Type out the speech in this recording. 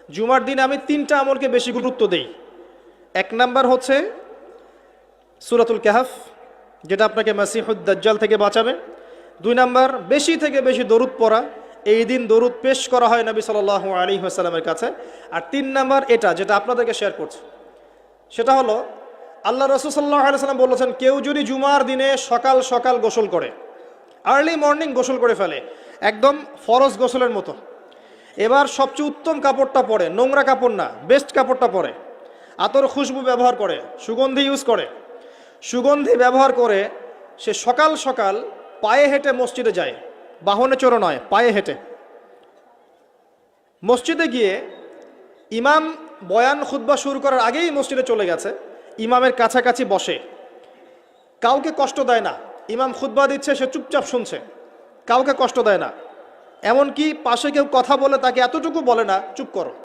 জুমার দিনে আমি 3টা আমলকে বেশি গুরুত্ব দেই। 1 নাম্বার হচ্ছে সূরাতুল কাহফ, যেটা আপনাকে মাসিহুদ দাজ্জাল থেকে বাঁচাবে। 2 নাম্বার বেশি থেকে বেশি দরুদ পড়া, এই দিন দরুদ পেশ করা হয় নবী সাল্লাল্লাহু আলাইহি ওয়াসাল্লামের কাছে। আর 3 নাম্বার এটা যেটা আপনাদেরকে শেয়ার করছি, সেটা হলো আল্লাহ রাসূল সাল্লাল্লাহু আলাইহি ওয়াসাল্লাম বলেছেন, কেউ যদি জুমার দিনে সকাল সকাল গোসল করে, আর্লি মর্নিং গোসল করে ফেলে, একদম ফরজ গোসলের মতো, এবার সবচেয়ে উত্তম কাপড়টা পরে, নোংরা কাপড় না, বেস্ট কাপড়টা পরে, আতর খুশবু ব্যবহার করে, সুগন্ধি ইউজ করে, সুগন্ধি ব্যবহার করে সে সকাল সকাল পায়ে হেঁটে মসজিদে যায়, বাহনে চড়ে নয়, পায়ে হেঁটে মসজিদে গিয়ে ইমাম বয়ান খুতবা শুরু করার আগেই মসজিদে চলে গেছে, ইমামের কাছাকাছি বসে, কাউকে কষ্ট দেয় না, ইমাম খুতবা দিচ্ছে সে চুপচাপ শুনছে, কাউকে কষ্ট দেয় না, এমনকি পাশে কেউ কথা বলে তাকে এতটুকু বলে না চুপ করো।